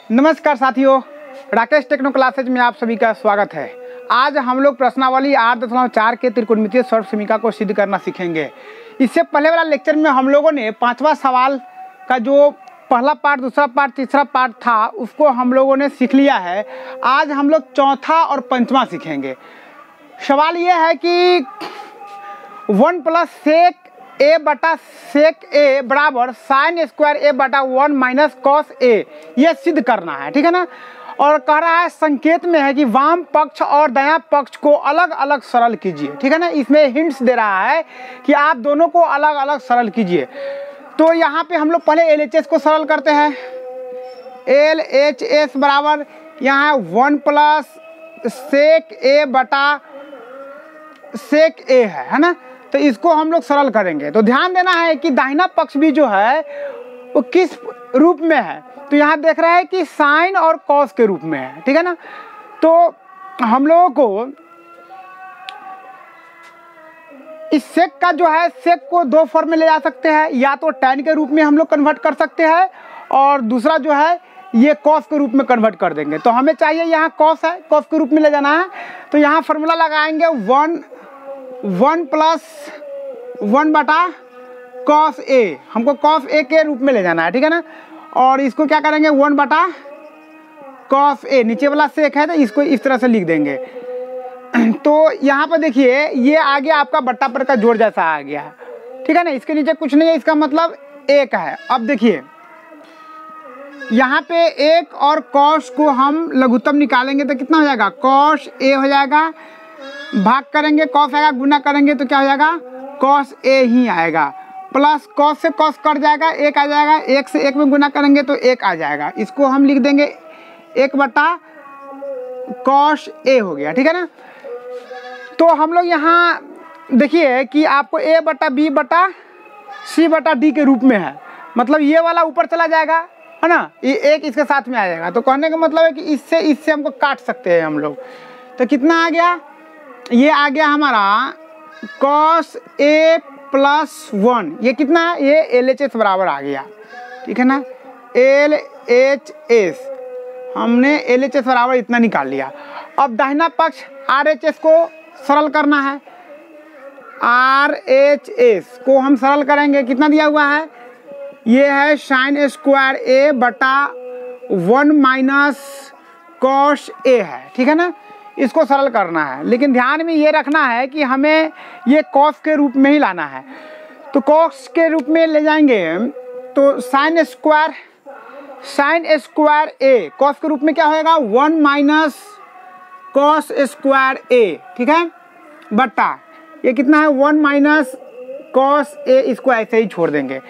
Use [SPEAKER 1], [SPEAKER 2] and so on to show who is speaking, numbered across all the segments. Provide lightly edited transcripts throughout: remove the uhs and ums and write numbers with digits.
[SPEAKER 1] नमस्कार साथियों, Rakesh techno classes में आप सभी का स्वागत है। आज हम लोग प्रश्नावली 8.4 के त्रिकोणमितीय सर्वसमीका को सिद्ध करना सीखेंगे। इससे पहले वाला लेक्चर में हम लोगों ने पांचवा सवाल का जो पहला पार्ट, दूसरा पार्ट, तीसरा पार्ट था उसको हम लोगों ने सीख लिया है। आज हम लोग चौथा और पंचवा सीखेंगे। सवाल ये है कि 1 प्लस सेक ए बटा सेक ए बराबर साइन स्क्वायर ए बटा 1 माइनस कॉस ए, ये सिद्ध करना है, ठीक है ना। और कह रहा है संकेत में है कि वाम पक्ष और दायां पक्ष को अलग अलग सरल कीजिए, ठीक है ना। इसमें हिंट्स दे रहा है कि आप दोनों को अलग अलग सरल कीजिए। तो यहाँ पे हम लोग पहले LHS को सरल करते हैं। LHS बराबर यहाँ 1 प्लस सेक ए बटा सेक ए है ना। तो इसको हम लोग सरल करेंगे। तो ध्यान देना है कि दाहिना पक्ष भी जो है वो किस रूप में है। तो यहाँ देख रहे हैं कि साइन और कॉस के रूप में है, ठीक है ना। तो हम लोगों को इस सेक का जो है, सेक को दो फॉर्म में ले जा सकते हैं, या तो टैन के रूप में हम लोग कन्वर्ट कर सकते हैं और दूसरा जो है ये कॉस के रूप में कन्वर्ट कर देंगे। तो हमें चाहिए यहाँ कॉस है, कॉस के रूप में ले जाना है। तो यहाँ फॉर्मूला लगाएंगे 1 प्लस 1 बटा कॉस ए, हमको कॉस ए के रूप में ले जाना है, ठीक है ना। और इसको क्या करेंगे 1 बटा कॉस ए, नीचे वाला सेक है तो इसको इस तरह से लिख देंगे। तो यहाँ पर देखिए ये आ गया आपका बट्टा पर का जोड़ जैसा आ गया है, ठीक है ना। इसके नीचे कुछ नहीं है, इसका मतलब एक है। अब देखिए यहाँ पे एक और कॉस को हम लघुत्तम निकालेंगे तो कितना हो जाएगा, कॉस ए हो जाएगा, भाग करेंगे कॉस आएगा, गुना करेंगे तो क्या हो जाएगा कॉस ए ही आएगा, प्लस कॉस से कॉस कट जाएगा, एक आ जाएगा, एक से एक में गुना करेंगे तो एक आ जाएगा। इसको हम लिख देंगे 1 बटा कॉस ए हो गया, ठीक है ना। तो हम लोग यहाँ देखिए कि आपको ए बटा बी बटा सी बटा डी के रूप में है, मतलब ये वाला ऊपर चला जाएगा, है ना, ये एक इसके साथ में आ जाएगा। तो कहने का मतलब है कि इससे हमको काट सकते हैं हम लोग। तो कितना आ गया, ये आ गया हमारा कॉस ए प्लस 1, ये कितना है, ये LHS बराबर आ गया, ठीक है ना। LHS हमने LHS बराबर इतना निकाल लिया। अब दाहिना पक्ष RHS को सरल करना है। RHS को हम सरल करेंगे, कितना दिया हुआ है, ये है साइन स्क्वायर ए बटा 1 माइनस कॉस ए है, ठीक है ना। इसको सरल करना है, लेकिन ध्यान में ये रखना है कि हमें ये कॉस के रूप में ही लाना है। तो कॉस के रूप में ले जाएंगे तो साइन स्क्वायर ए कॉस के रूप में क्या होएगा 1 माइनस कॉस स्क्वायर ए, ठीक है, बटा ये कितना है 1 माइनस कॉस ए, इसको ऐसे ही छोड़ देंगे।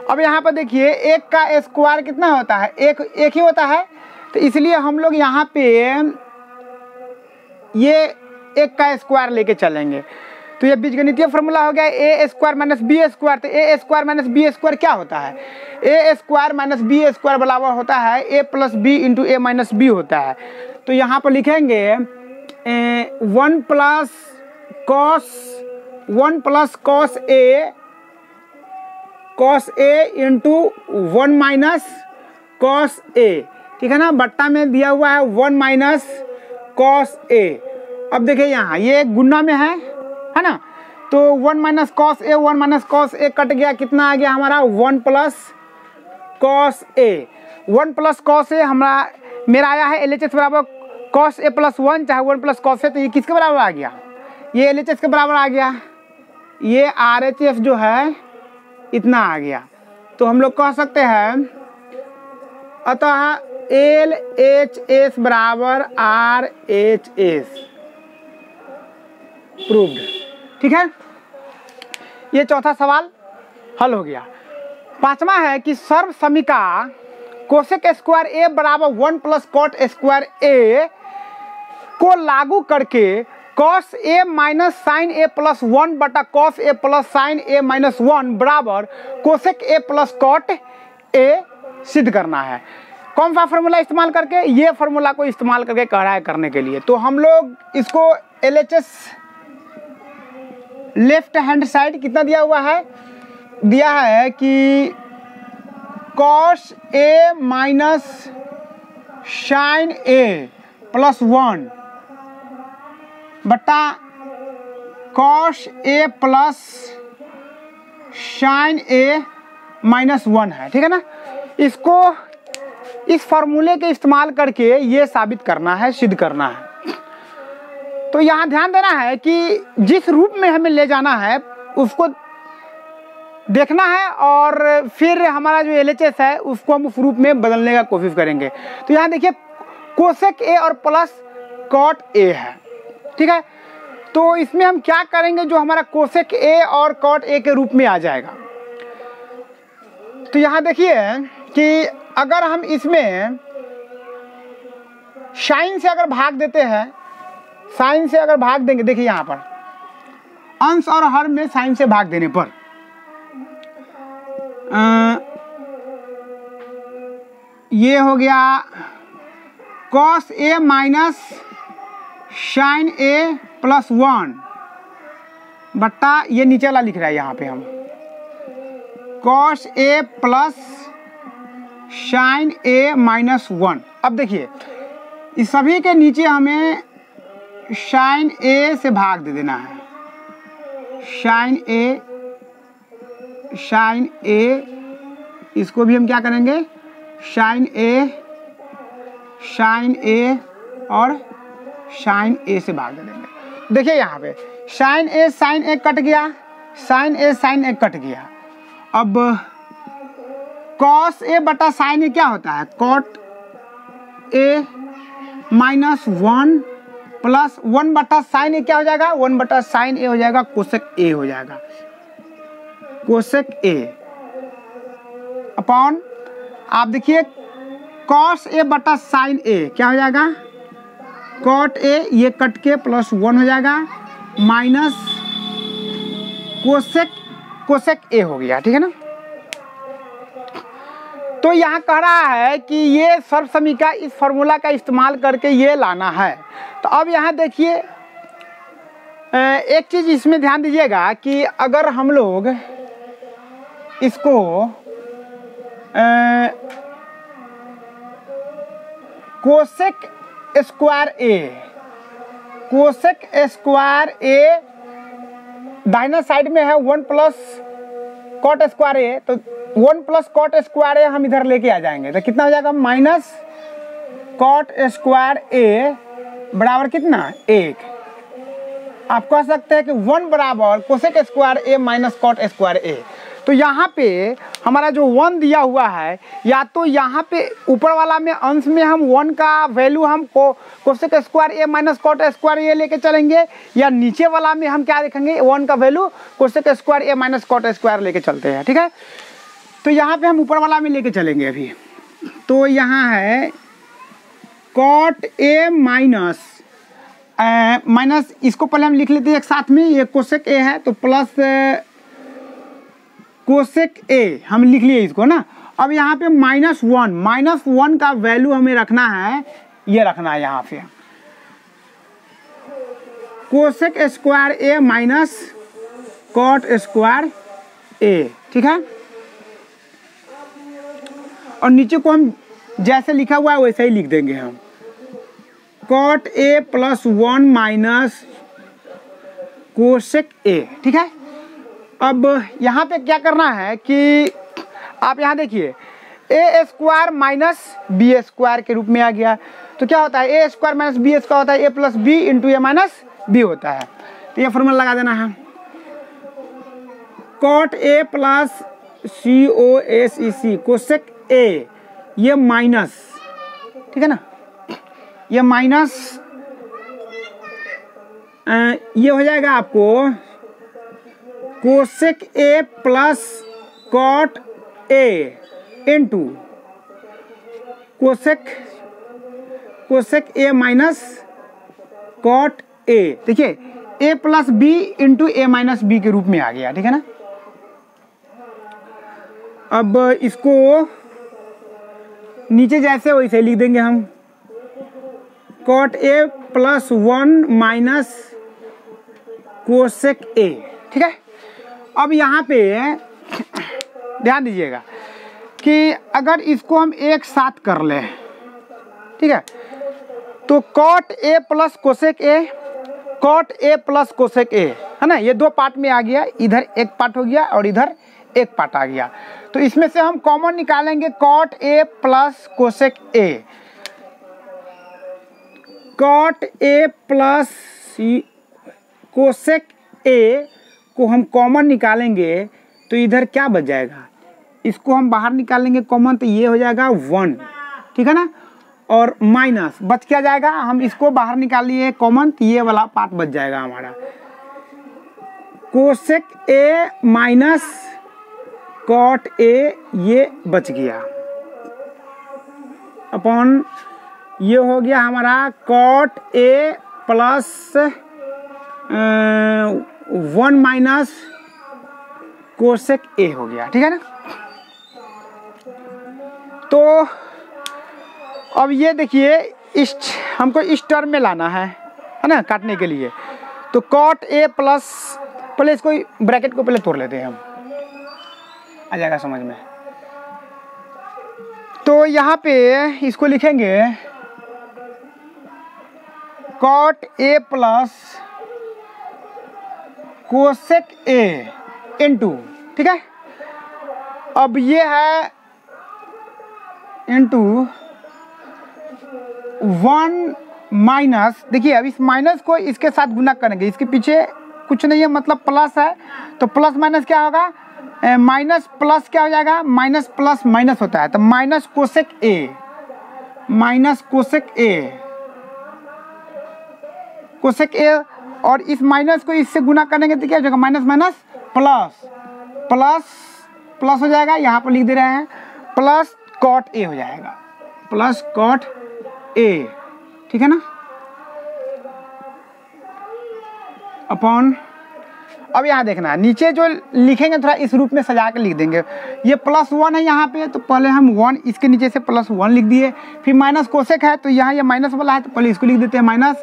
[SPEAKER 1] अब यहाँ पर देखिए एक का स्क्वायर कितना होता है, एक ही होता है। तो इसलिए हम लोग यहाँ पे ये एक का स्क्वायर लेके चलेंगे। तो ये बीजगणितीय फॉर्मूला हो गया ए स्क्वायर माइनस बी स्क्वायर। तो ए स्क्वायर माइनस बी स्क्वायर क्या होता है, A square minus B square बराबर होता है A plus B into A minus B होता है। तो यहाँ पर लिखेंगे 1 plus cos A into 1 minus cos A, ठीक है ना, बट्टा में दिया हुआ है 1 माइनस कॉस ए। अब देखिए यहाँ ये गुना में है ना। तो 1 minus cos A, 1 minus cos A cut गया, कितना आ गया हमारा 1 plus cos A. 1 plus cos A मेरा आया है LHS बराबर कॉस ए प्लस 1, चाहे 1 प्लस कॉस ए। तो ये किसके बराबर आ गया, ये LHS के बराबर आ गया। ये RHS जो है इतना आ गया। तो हम लोग कह सकते हैं अतः LHS बराबर RHS प्रूव्ड, ठीक है। ये चौथा सवाल हल हो गया। पांचवा है कि सर्वसमीका कोसेक स्क्वायर ए बराबर 1 प्लस कॉट स्क्वायर ए को लागू करके cos A minus sine A plus 1 बटा cos A plus sine A minus 1 बराबर cosec A plus cot A सिद्ध करना है। कौन सा फॉर्मूला इस्तेमाल करके, ये फॉर्मूला को इस्तेमाल करके कह रहा है करने के लिए। तो हम लोग इसको LHS लेफ्ट हैंड साइड कितना दिया हुआ है, दिया है कि cos A minus sine A plus 1 बटा cos A plus sine A minus 1 है, ठीक है ना। इसको इस फॉर्मूले के इस्तेमाल करके ये साबित करना है, सिद्ध करना है। तो यहाँ ध्यान देना है कि जिस रूप में हमें ले जाना है उसको देखना है और फिर हमारा जो LHS है उसको हम उस रूप में बदलने का कोशिश करेंगे। तो यहाँ देखिए कोसेक ए और प्लस कॉट ए है, ठीक है। तो इसमें हम क्या करेंगे, जो हमारा कोसेक ए और कॉट ए के रूप में आ जाएगा। तो यहाँ देखिए कि अगर हम इसमें साइन से अगर भाग देते हैं, साइन से अगर भाग देंगे, देखिए यहाँ पर अंश और हर में साइन से भाग देने पर ये हो गया cos A minus sine A plus 1 बट्टा ये नीचे वाला लिख रहा है यहाँ पे हम cos A plus sine A minus 1। अब देखिए इस सभी के नीचे हमें साइन ए से भाग दे देना है। साइन ए इसको भी हम क्या करेंगे, साइन ए और साइन ए से भाग दे देंगे। देखिए यहाँ पे साइन ए कट गया, साइन ए कट गया। अब कॉस ए बटा साइन ए क्या होता है, कॉट ए माइनस 1 प्लस 1 बटा साइन ए क्या हो जाएगा, 1 बटा साइन ए हो जाएगा, कोसेक ए हो जाएगा, कोसेक ए अपॉन आप देखिए कॉस ए बटा साइन ए क्या हो जाएगा, कॉट ए ये कट के प्लस 1 हो जाएगा माइनस कोसेक ए हो गया, ठीक है ना। तो यहाँ कह रहा है कि ये सर्व समीकरण इस फॉर्मूला का इस्तेमाल करके ये लाना है। तो अब यहाँ देखिए एक चीज़ इसमें ध्यान दीजिएगा कि अगर हम लोग इसको कोसेक स्क्वायर ए दाहिना साइड में है 1 प्लस कॉट स्क्वायर ए, तो 1 प्लस कॉट स्क्वायर ए हम इधर लेके आ जाएंगे तो कितना हो जाएगा, माइनस कॉट स्क्वायर ए बराबर कितना 1। आप कह सकते हैं कि 1 बराबर कोसेक स्क्वायर ए माइनस कॉट स्क्वायर ए। तो यहाँ पे हमारा जो 1 दिया हुआ है, या तो यहाँ पे ऊपर वाला में अंश में हम 1 का वैल्यू हम कोसेक स्क्वायर ए माइनस कॉट स्क्वायर ए लेके चलेंगे, या नीचे वाला में हम क्या देखेंगे 1 का वैल्यू कोसेक स्क्वायर ए माइनस कॉट स्क्वायर लेके चलते हैं, ठीक है। तो यहाँ पे हम ऊपर वाला में लेके चलेंगे अभी। तो यहाँ है कॉट ए माइनस इसको पहले हम लिख लेते हैं एक साथ में, ये कोसेक ए है तो प्लस कोसेक ए हम लिख लिए इसको ना। अब यहाँ पे माइनस 1 का वैल्यू हमें रखना है, ये रखना है यहाँ पे कोसेक स्क्वायर ए माइनस कॉट स्क्वायर ए, ठीक है। और नीचे को हम जैसे लिखा हुआ है वैसे ही लिख देंगे हम, cot A plus 1 minus cosec A, ठीक है। अब यहाँ पे क्या करना है कि आप यहाँ देखिए A square minus B square के रूप में आ गया। तो क्या होता है, A square minus B square होता है A plus B into A minus B होता है। तो ये फॉर्मूला लगा देना है, cot A plus COSEC cosec A, ये माइनस, ठीक है ना, ये माइनस ये हो जाएगा आपको cosec A plus cot A into cosec A minus cot A. देखिए A plus B into A minus B के रूप में आ गया, ठीक है ना। अब इसको नीचे जैसे वैसे लिख देंगे हम, cot A plus 1 minus cosec A, ठीक है। अब यहाँ पे ध्यान दीजिएगा कि अगर इसको हम एक साथ कर लें, ठीक है। तो cot A plus cosec A, cot A plus cosec A, है ना, ये दो पार्ट में आ गया, इधर एक पार्ट हो गया और इधर एक पार्ट आ गया। तो इसमें से हम कॉमन निकालेंगे cot A plus cosec A, cot A plus cosec A को हम कॉमन निकालेंगे तो इधर क्या बच जाएगा, इसको हम बाहर निकालेंगे कॉमन तो ये हो जाएगा 1, ठीक है ना, और माइनस बच क्या जाएगा, हम इसको बाहर निकाल लिए कॉमन तो ये वाला पार्ट बच जाएगा हमारा, cosec A minus cot A, ये बच गया, अपॉन ये हो गया हमारा cot A plus 1 minus cosec A हो गया, ठीक है ना। तो अब ये देखिए इस हमको इस टर्म में लाना है ना, काटने के लिए। तो कॉट ए प्लस, पहले इसको ब्रैकेट को पहले तोड़ लेते हैं हम, आ जाएगा समझ में। तो यहाँ पे इसको लिखेंगे cot A plus cosec A into, ठीक है। अब ये है इनटू 1 माइनस, देखिए अब इस माइनस को इसके साथ गुना करेंगे, इसके पीछे कुछ नहीं है मतलब प्लस है, तो प्लस माइनस क्या होगा, माइनस प्लस क्या हो जाएगा, माइनस प्लस माइनस होता है, तो minus cosec A, minus cosec A, cosec ए, और इस माइनस को इससे गुना करेंगे तो क्या हो जाएगा, minus minus plus, plus plus हो जाएगा, यहाँ पर लिख दे रहे हैं प्लस कॉट ए हो जाएगा, प्लस कॉट ए, ठीक है ना, अपॉन। अब यहाँ देखना नीचे जो लिखेंगे थोड़ा इस रूप में सजा के लिख देंगे, ये +1 है यहाँ पे, तो पहले हम 1 इसके नीचे से +1 लिख दिए, फिर माइनस कोसेक है तो यहाँ ये माइनस वाला है तो पहले इसको लिख देते हैं माइनस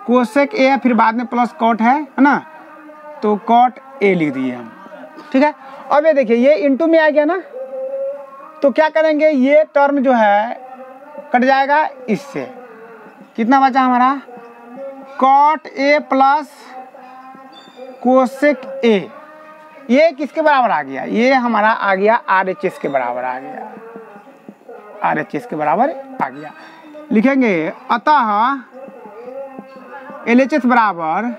[SPEAKER 1] कोसेक ए, फिर बाद में प्लस कॉट है ना, तो कॉट ए लिख दिए हम, ठीक है। अब ये देखिए ये इंटू में आ गया ना, तो क्या करेंगे, ये टर्म जो है कट जाएगा इससे, कितना बचा हमारा, cot A plus cosec A, ये किसके बराबर आ गया, ये हमारा आ गया RHS के बराबर आ गया, RHS के बराबर आ गया। लिखेंगे अतः LHS बराबर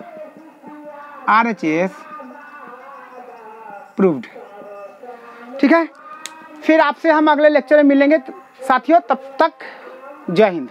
[SPEAKER 1] RHS प्रूव्ड, ठीक है। फिर आपसे हम अगले लेक्चर में मिलेंगे साथियों, तब तक जय हिंद।